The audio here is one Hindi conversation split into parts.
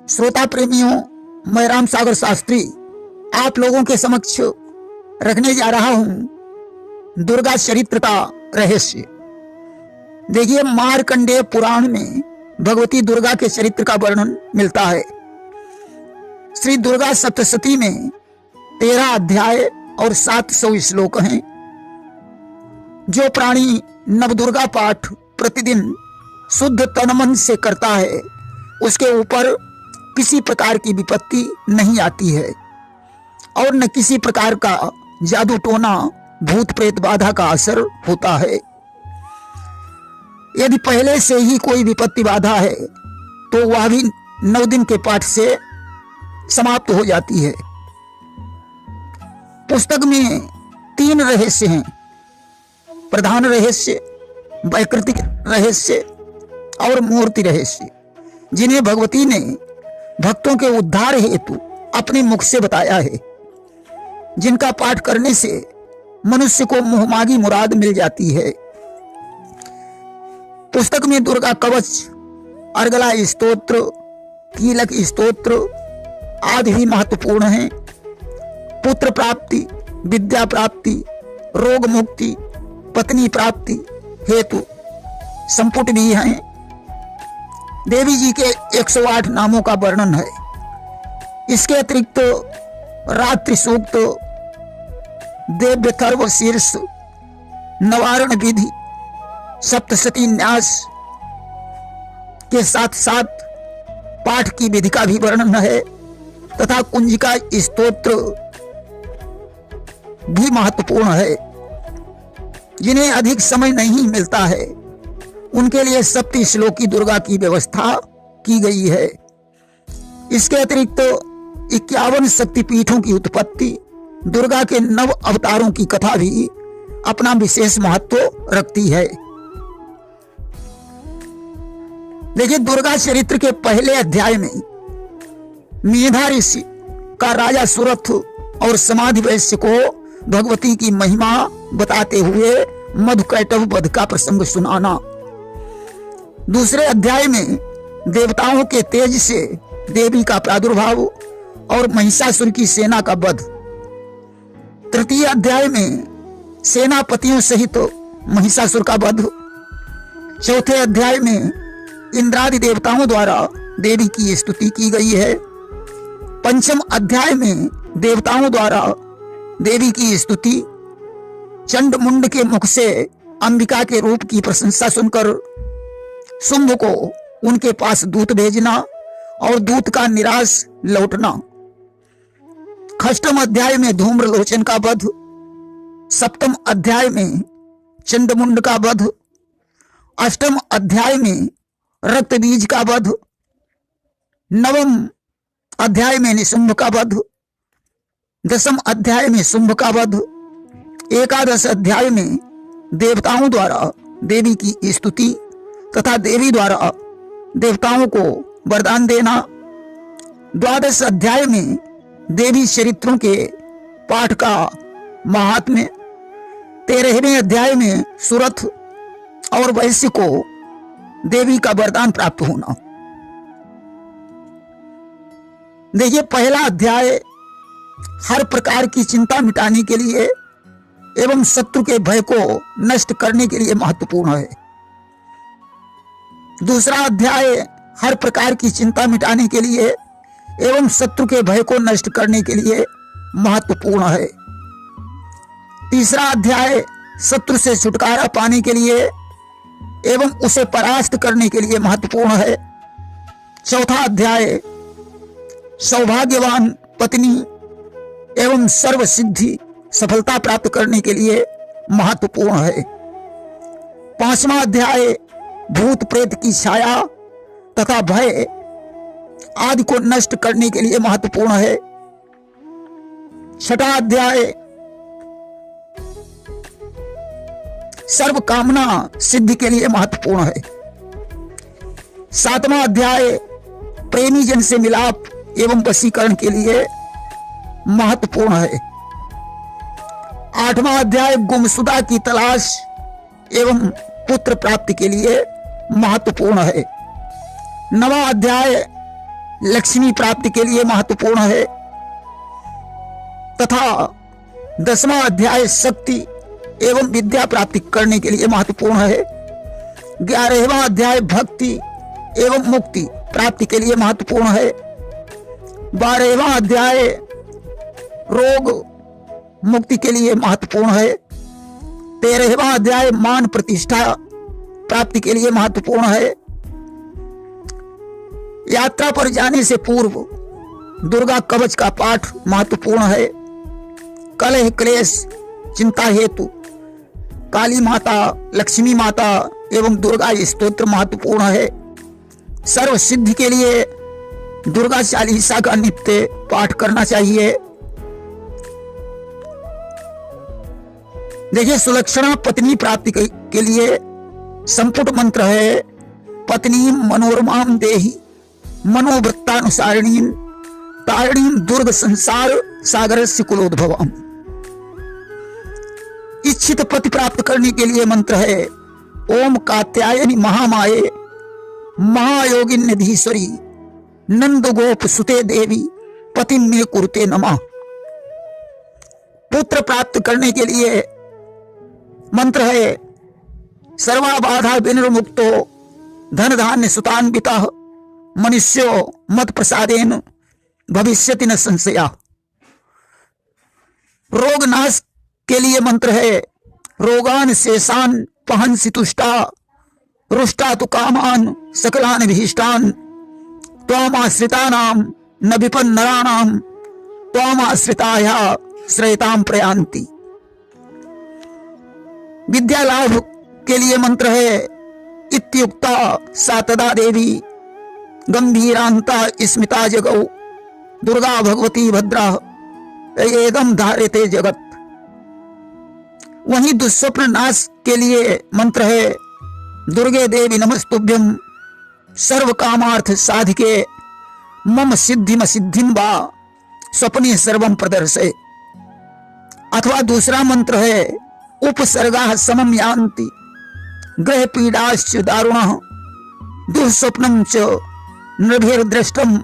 श्रोता प्रेमियों, मैं राम सागर शास्त्री आप लोगों के समक्ष रखने जा रहा हूं दुर्गा चरित्र का रहस्य। देखिए, मार्कंडेय पुराण में भगवती दुर्गा के चरित्र का वर्णन मिलता है। श्री दुर्गा सप्तशती में 13 अध्याय और 700 श्लोक हैं। जो प्राणी नवदुर्गा पाठ प्रतिदिन शुद्ध तन मन से करता है, उसके ऊपर किसी प्रकार की विपत्ति नहीं आती है और न किसी प्रकार का जादू टोना भूत प्रेत बाधा का असर होता है। यदि पहले से ही कोई विपत्ति बाधा है तो वह भी 9 दिन के पाठ से समाप्त हो जाती है। पुस्तक में 3 रहस्य हैं: प्रधान रहस्य, वैकृतिक रहस्य और मूर्ति रहस्य, जिन्हें भगवती ने भक्तों के उद्धार हेतु अपने मुख से बताया है, जिनका पाठ करने से मनुष्य को मोहमागी मुराद मिल जाती है। पुस्तक में दुर्गा कवच, अर्गला स्तोत्र, कीलक स्तोत्र आदि भी महत्वपूर्ण हैं। पुत्र प्राप्ति, विद्या प्राप्ति, रोग मुक्ति, पत्नी प्राप्ति हेतु संपुट भी हैं। देवी जी के 108 नामों का वर्णन है। इसके अतिरिक्त रात्रि सूक्त, देव्यथर्व शीर्ष, नवारण विधि, सप्तशती न्यास के साथ साथ पाठ की विधि का भी वर्णन है तथा कुंजिका स्तोत्र भी महत्वपूर्ण है। जिन्हें अधिक समय नहीं मिलता है उनके लिए सप्त श्लोकी दुर्गा की व्यवस्था की गई है। इसके अतिरिक्त 51 शक्तिपीठों की उत्पत्ति, दुर्गा के 9 अवतारों की कथा भी अपना विशेष महत्व रखती है। देखिए, दुर्गा चरित्र के पहले अध्याय में मेधा ऋषि का राजा सुरथ और समाधि वैश्य को भगवती की महिमा बताते हुए मधुकैटभ वध का प्रसंग सुनाना। दूसरे अध्याय में देवताओं के तेज से देवी का प्रादुर्भाव और महिषासुर की सेना का वध। तृतीय अध्याय में सेनापतियों सहित महिषासुर का वध। चौथे अध्याय में इंद्रादि देवताओं द्वारा देवी की स्तुति की गई है। पंचम अध्याय में देवताओं द्वारा देवी की स्तुति, चंड मुंड के मुख से अंबिका के रूप की प्रशंसा सुनकर शुंभ को उनके पास दूत भेजना और दूत का निराश लौटना। अष्टम अध्याय में धूम्रलोचन का वध। सप्तम अध्याय में चंडमुंड का वध। अष्टम अध्याय में रक्त बीज का वध। नवम अध्याय में निशुंभ का वध। दसम अध्याय में शुंभ का वध। एकादश अध्याय में देवताओं द्वारा देवी की स्तुति तथा देवी द्वारा देवताओं को वरदान देना। द्वादश अध्याय में देवी चरित्रों के पाठ का महात्म्य। 13वें अध्याय में सुरथ और वैश्य को देवी का वरदान प्राप्त होना। देखिए, पहला अध्याय हर प्रकार की चिंता मिटाने के लिए एवं शत्रु के भय को नष्ट करने के लिए महत्वपूर्ण है। दूसरा अध्याय हर प्रकार की चिंता मिटाने के लिए एवं शत्रु के भय को नष्ट करने के लिए महत्वपूर्ण है। तीसरा अध्याय शत्रु से छुटकारा पाने के लिए एवं उसे परास्त करने के लिए महत्वपूर्ण है। चौथा अध्याय सौभाग्यवान पत्नी एवं सर्व सिद्धि सफलता प्राप्त करने के लिए महत्वपूर्ण है। 5वां अध्याय भूत प्रेत की छाया तथा भय आदि को नष्ट करने के लिए महत्वपूर्ण है। 6वां अध्याय सर्व कामना सिद्धि के लिए महत्वपूर्ण है। 7वां अध्याय प्रेमी जन से मिलाप एवं वशीकरण के लिए महत्वपूर्ण है। 8वां अध्याय गुमशुदा की तलाश एवं पुत्र प्राप्ति के लिए महत्वपूर्ण है। 9वां अध्याय लक्ष्मी प्राप्ति के लिए महत्वपूर्ण है तथा 10वां अध्याय शक्ति एवं विद्या प्राप्ति करने के लिए महत्वपूर्ण है। 11वां अध्याय भक्ति एवं मुक्ति प्राप्ति के लिए महत्वपूर्ण है। 12वां अध्याय रोग मुक्ति के लिए महत्वपूर्ण है। 13वां अध्याय मान प्रतिष्ठा प्राप्ति के लिए महत्वपूर्ण है। यात्रा पर जाने से पूर्व दुर्गा कवच का पाठ महत्वपूर्ण है। कलह क्लेश चिंता हेतु काली माता, लक्ष्मी माता एवं दुर्गा स्तोत्र महत्वपूर्ण है। सर्व सिद्धि के लिए दुर्गा चालीसा का नित्य पाठ करना चाहिए। देखिए, सुलक्षणा पत्नी प्राप्ति के लिए संपुट मंत्र है, पत्नी मनोरमाम देहि मनोवृत्तानुसारिणीम तारिणीम दुर्ग संसार सागरस्य कुलोद्भवम्। इच्छित पति प्राप्त करने के लिए मंत्र है, ओम कात्यायनी महामाये महायोगिन्यधीश्वरी नंद गोप सुते देवी पति में कुरुते नमः। पुत्र प्राप्त करने के लिए मंत्र है, सर्वाबाधा विनिर्मुक्तो धन धान्य सुतान्विता मनुष्यो मत प्रसादेन भविष्यति न संशया। रोग नाश के लिए मंत्र है, रोगान शेषान पहंसि तुष्टा रुष्टा तु कामान सकलान भीष्टान त्वामाश्रितानां न विपन् नराणां त्वामाश्रिताया श्रेयतां प्रयान्ति। विद्या लाभ के लिए मंत्र है, इत्युक्ता सा तदा देवी गंभीरांता स्मिता जगौ दुर्गा भगवती भद्रा एदम धार्यते जगत। वहीं दुष्स्वप्न नाश के लिए मंत्र है, दुर्गे देवी नमस्तुभ्यं सर्व कामार्थ साधिके मम सिद्धिम सिद्धिम वा स्वप्ने सर्वम प्रदर्शय। अथवा दूसरा मंत्र है, उपसर्गा समम यान्ति ग्रह पीडाश्च दारुणः दुःस्वप्नं च नृभिर्दृष्टं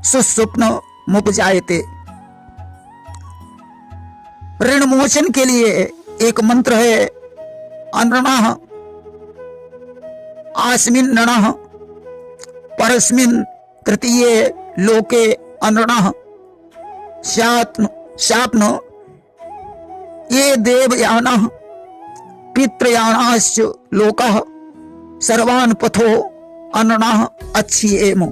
सुस्वप्न मुपजायते। ऋण मोचन के लिए एक मंत्र है, अनृणः आस्मिन् नणः परस्मिन् तृतीये लोके अनृणः शाप्न ये देवयानः पितृयानाश्च लोकः सर्वान् पथो अनृणः अच्छियेम।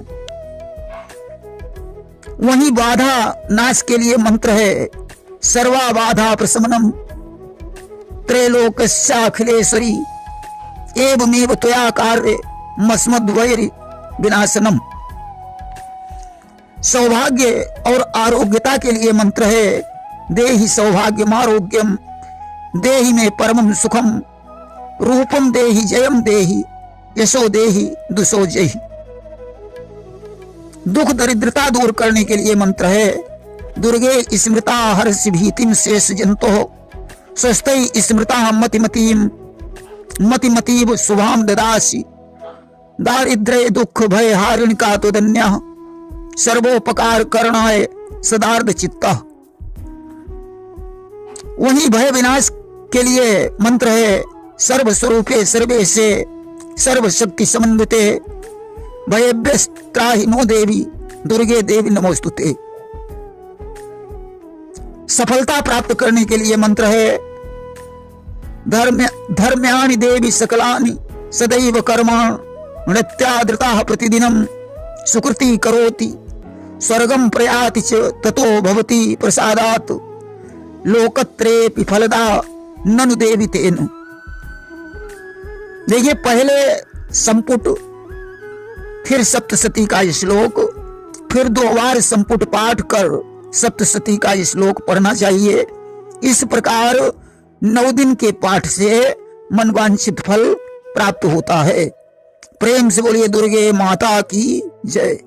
वहीं बाधा नाश के लिए मंत्र है, सर्वा बाधा प्रशमनम त्रैलोक्याखिलेश्वरी एवमेव त्वया कार्य मस्मद्वैरि विनाशनम। सौभाग्य और आरोग्यता के लिए मंत्र है, देहि सौभाग्यम आरोग्यम देहि में परमं सुखम रूपम देहि जयम देहि यशो देहि दुसो जहि। दुख दरिद्रता दूर करने के लिए मंत्र है, दुर्गे स्मृता हर्ष भीतिम शेष जंतो स्वस्थै स्मृता मतिमतीव शुभाम ददासि दारिद्र्य दुख भय हारिणिका तुदन्यः सर्वोपकार करणाय सदार्थ चित्तः। वहीं भय विनाश के लिए मंत्र है, सर्वस्वरूपे सर्वेशे सर्वशक्ति समन्विते भयभ्यस्त्राहि नो देवी दुर्गे देवी नमोस्तुते। सफलता प्राप्त करने के लिए मंत्र है, धर्म्यानि देवी सकलानि सदैव कर्माणि नृत्यादृताः प्रतिदिनं सुकृति करोति स्वर्गं प्रयाति च ततो भवति प्रसादात् लोकत्रेपि फलदा ननु देवी तेनु। देखिए, पहले संपुट फिर सप्तशती का श्लोक, फिर 2 बार संपुट पाठ कर सप्तशती का श्लोक पढ़ना चाहिए। इस प्रकार 9 दिन के पाठ से मनवांछित फल प्राप्त होता है। प्रेम से बोलिए दुर्गे माता की जय।